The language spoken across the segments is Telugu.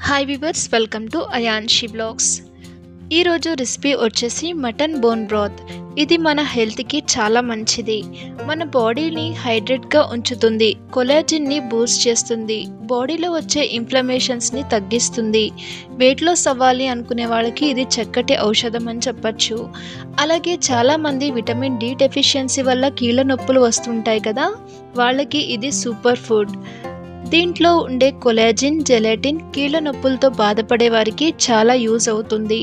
Hi viewers, welcome to Ayanshi blogs. ఈరోజు రెసిపీ వచ్చేసి మటన్ బోన్ బ్రాత్. ఇది మన హెల్త్కి చాలా మంచిది. మన బాడీని హైడ్రేట్గా ఉంచుతుంది, కొలాజిన్ని బూస్ట్ చేస్తుంది, బాడీలో వచ్చే ఇన్ఫ్లమేషన్స్ని తగ్గిస్తుంది. వెయిట్ లాస్ అవ్వాలి అనుకునే వాళ్ళకి ఇది చక్కటి ఔషధం అని చెప్పచ్చు. అలాగే చాలామంది విటమిన్ డి డెఫిషియన్సీ వల్ల కీళ్ళ నొప్పులు వస్తుంటాయి కదా, వాళ్ళకి ఇది సూపర్ ఫుడ్. దీంట్లో ఉండే కొలాజిన్, జెలటిన్ కీళ్ళ నొప్పులతో బాధపడే వారికి చాలా యూజ్ అవుతుంది.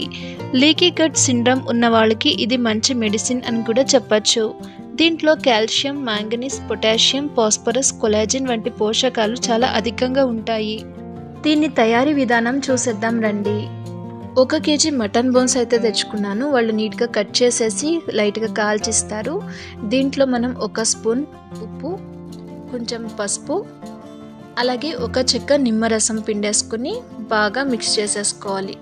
లీకీ గట్ సిండ్రోమ్ ఉన్న వాళ్ళకి ఇది మంచి మెడిసిన్ అని కూడా చెప్పచ్చు. దీంట్లో calcium, manganese, potassium, phosphorus, collagen వంటి పోషకాలు చాలా అధికంగా ఉంటాయి. దీని తయారీ విధానం చూసేద్దాం రండి. 1 కేజీ మటన్ బోన్స్ అయితే తెచ్చుకున్నాను. వాళ్ళు నీట్గా కట్ చేసేసి లైట్గా కాల్చిస్తారు. దీంట్లో మనం 1 స్పూన్ ఉప్పు, కొంచెం పసుపు, అలాగే 1 చెక్క నిమ్మరసం పిండేసుకుని బాగా మిక్స్ చేసేసుకోవాలి.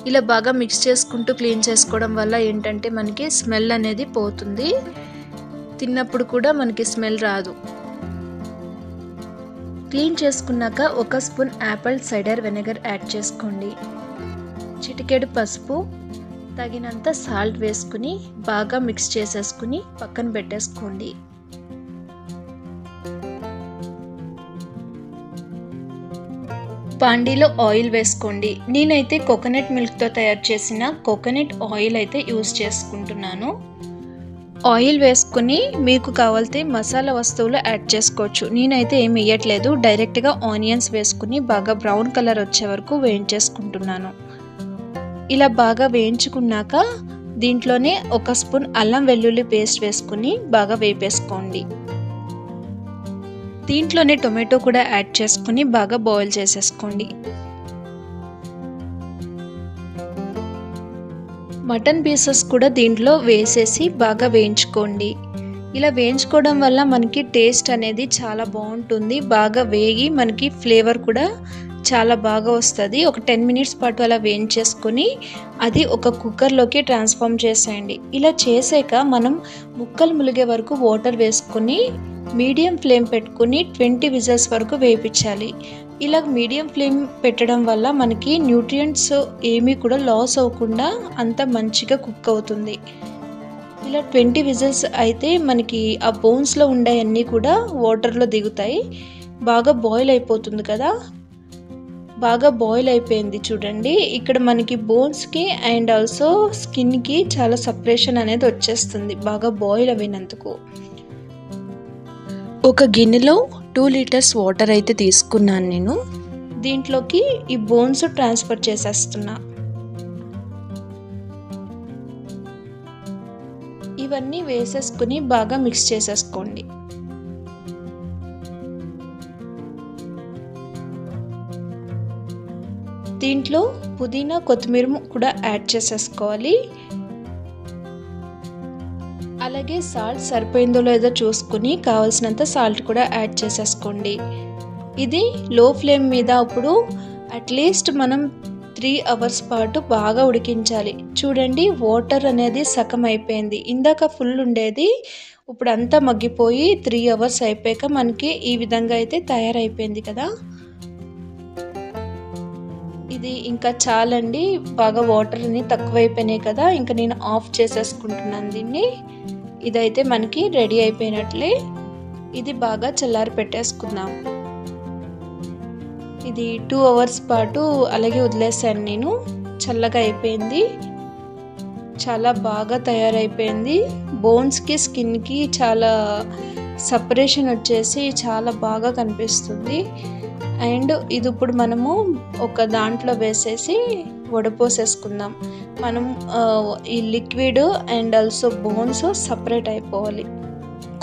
ఇలా బాగా మిక్స్ చేసుకుంటూ క్లీన్ చేసుకోవడం వల్ల ఏంటంటే మనకి స్మెల్ అనేది పోతుంది, తిన్నప్పుడు కూడా మనకి స్మెల్ రాదు. క్లీన్ చేసుకున్నాక 1 spoon Apple cider vinegar add చేసుకోండి. చిటికెడు పసుపు, తగినంత సాల్ట్ వేసుకుని బాగా మిక్స్ చేసేసుకుని పక్కన పెట్టేసుకోండి. బాండీలో ఆయిల్ వేసుకోండి. నేనైతే కోకోనట్ మిల్క్తో తయారు చేసిన కోకోనట్ ఆయిల్ అయితే యూజ్ చేసుకుంటున్నాను. ఆయిల్ వేసుకుని మీకు కావాలితే మసాలా వస్తువులు యాడ్ చేసుకోవచ్చు. నేనైతే ఏమి వేయట్లేదు, డైరెక్ట్గా ఆనియన్స్ వేసుకుని బాగా బ్రౌన్ కలర్ వచ్చే వరకు వేయించేసుకుంటున్నాను. ఇలా బాగా వేయించుకున్నాక దీంట్లోనే 1 స్పూన్ అల్లం వెల్లుల్లి పేస్ట్ వేసుకుని బాగా వేపేసుకోండి. దీంట్లోనే టొమాటో కూడా యాడ్ చేసుకుని బాగా బాయిల్ చేసేసుకోండి. మటన్ పీసెస్ కూడా దీంట్లో వేసేసి బాగా వేయించుకోండి. ఇలా వేయించుకోవడం వల్ల మనకి టేస్ట్ అనేది చాలా బాగుంటుంది. బాగా వేగి మనకి ఫ్లేవర్ కూడా చాలా బాగా వస్తుంది. ఒక 10 మినిట్స్ పాటు అలా వేయించేసుకొని అది ఒక కుక్కర్లోకి ట్రాన్స్ఫార్మ్ చేసేయండి. ఇలా చేసాక మనం ముక్కలు ములిగే వరకు వాటర్ వేసుకొని మీడియం ఫ్లేమ్ పెట్టుకుని 20 విజిల్స్ వరకు వేయించాలి. ఇలా మీడియం ఫ్లేమ్ పెట్టడం వల్ల మనకి న్యూట్రియంట్స్ ఏమీ కూడా లాస్ అవ్వకుండా అంత మంచిగా కుక్ అవుతుంది. ఇలా 20 విజిల్స్ అయితే మనకి ఆ బోన్స్లో ఉండే అన్నీ కూడా వాటర్లో దిగుతాయి. బాగా బాయిల్ అయిపోతుంది కదా, బాగా బాయిల్ అయిపోయింది చూడండి. ఇక్కడ మనకి బోన్స్కి అండ్ ఆల్సో స్కిన్కి చాలా సపరేషన్ అనేది వచ్చేస్తుంది బాగా బాయిల్ అయినందుకు. ఒక గిన్నెలో 2 లీటర్స్ వాటర్ అయితే తీసుకున్నాను నేను. దీంట్లోకి ఈ బోన్స్ ట్రాన్స్ఫర్ చేసేస్తున్నా. ఇవన్నీ వేసేసుకుని బాగా మిక్స్ చేసేసుకోండి. దీంట్లో పుదీనా, కొత్తిమీర కూడా యాడ్ చేసేసుకోవాలి. అలాగే సాల్ట్ సరిపోయిందో లేదో చూసుకుని కావాల్సినంత సాల్ట్ కూడా యాడ్ చేసేసుకోండి. ఇది లో ఫ్లేమ్ మీద అప్పుడు అట్లీస్ట్ మనం 3 అవర్స్ పాటు బాగా ఉడికించాలి. చూడండి, వాటర్ అనేది సగం అయిపోయింది. ఇందాక ఫుల్ ఉండేది, ఇప్పుడు అంతా మగ్గిపోయి 3 అవర్స్ అయిపోయాక మనకి ఈ విధంగా అయితే తయారైపోయింది కదా. ఇది ఇంకా చాలండి, బాగా వాటర్ అన్ని తక్కువైపోయినాయి కదా. ఇంకా నేను ఆఫ్ చేసేసుకుంటున్నాను దీన్ని. ఇదైతే మనకి రెడీ అయిపోయినట్లే. ఇది బాగా చల్లారి పెట్టేసుకుందాం. ఇది 2 అవర్స్ పాటు అలాగే వదిలేసాను నేను. చల్లగా అయిపోయింది, చాలా బాగా తయారైపోయింది. బోన్స్కి, స్కిన్కి చాలా సపరేషన్ వచ్చేసి చాలా బాగా కనిపిస్తుంది. అండ్ ఇది ఇప్పుడు మనము ఒక దాంట్లో వేసేసి వడపోసేసుకుందాం. మనం ఈ liquid and also bones separate అయిపోవాలి.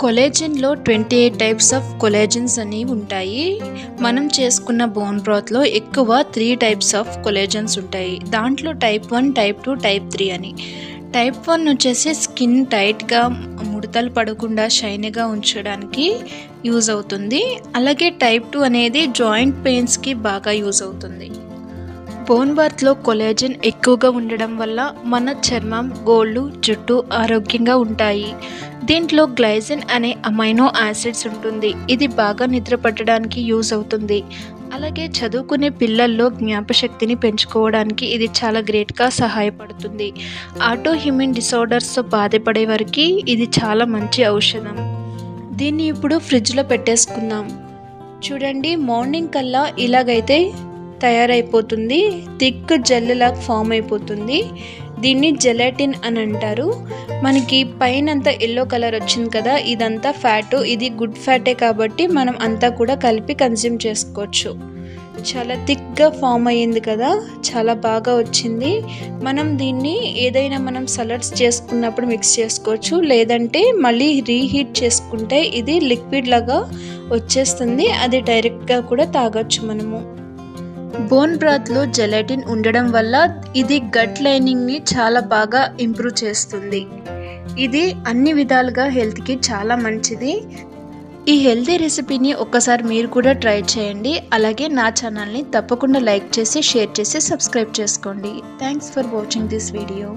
కొలాజిన్లో 28 టైప్స్ ఆఫ్ కొలాజిన్స్ అనేవి ఉంటాయి. మనం చేసుకున్న బోన్ బ్రాత్లో ఎక్కువ 3 టైప్స్ ఆఫ్ కొలాజిన్స్ ఉంటాయి. దాంట్లో టైప్ 1, టైప్ 2, టైప్ 3 అని. టైప్ 1 వచ్చేసి స్కిన్ టైట్గా, ముడతలు పడకుండా షైనీగా ఉంచడానికి యూజ్ అవుతుంది. అలాగే టైప్ 2 అనేది జాయింట్ పెయిన్స్కి బాగా యూజ్ అవుతుంది. బోన్ బాత్లో కొలాజిన్ ఎక్కువగా ఉండడం వల్ల మన చర్మం, గోళ్ళు, జుట్టు ఆరోగ్యంగా ఉంటాయి. దీంట్లో గ్లైసిన్ అనే అమైనో యాసిడ్స్ ఉంటుంది. ఇది బాగా నిద్ర పట్టడానికి యూజ్ అవుతుంది. అలాగే చదువుకునే పిల్లల్లో జ్ఞాపశక్తిని పెంచుకోవడానికి ఇది చాలా గ్రేట్గా సహాయపడుతుంది. ఆటో ఇమ్యూన్ డిసార్డర్స్తో బాధపడే వారికి ఇది చాలా మంచి ఔషధం. దీన్ని ఇప్పుడు ఫ్రిడ్జ్లో పెట్టేసుకుందాం. చూడండి, మార్నింగ్ కల్లా ఇలాగైతే తయారైపోతుంది. థిక్ జెల్ లాగా ఫామ్ అయిపోతుంది. దీన్ని జెలటిన్ అని అంటారు. మనకి పైన అంతా ఎల్లో కలర్ వచ్చింది కదా, ఇదంతా ఫ్యాటు. ఇది గుడ్ ఫ్యాటే కాబట్టి మనం అంతా కూడా కలిపి కన్జ్యూమ్ చేసుకోవచ్చు. చాలా థిక్గా ఫామ్ అయ్యింది కదా, చాలా బాగా వచ్చింది. మనం దీన్ని ఏదైనా మనం సలాడ్స్ చేసుకున్నప్పుడు మిక్స్ చేసుకోవచ్చు, లేదంటే మళ్ళీ రీహీట్ చేసుకుంటే ఇది లిక్విడ్ లాగా వచ్చేస్తుంది. అది డైరెక్ట్గా కూడా తాగొచ్చు మనము. బోన్ బ్రాత్లో జెలటిన్ ఉండడం వల్ల ఇది గట్ లైనింగ్ని చాలా బాగా ఇంప్రూవ్ చేస్తుంది. ఇది అన్ని విధాలుగా హెల్త్కి చాలా మంచిది. ఈ హెల్తీ రెసిపీని ఒక్కసారి మీరు కూడా ట్రై చేయండి. అలాగే నా ఛానల్ని తప్పకుండా లైక్ చేసి, షేర్ చేసి, సబ్స్క్రైబ్ చేసుకోండి. Thanks for watching this video.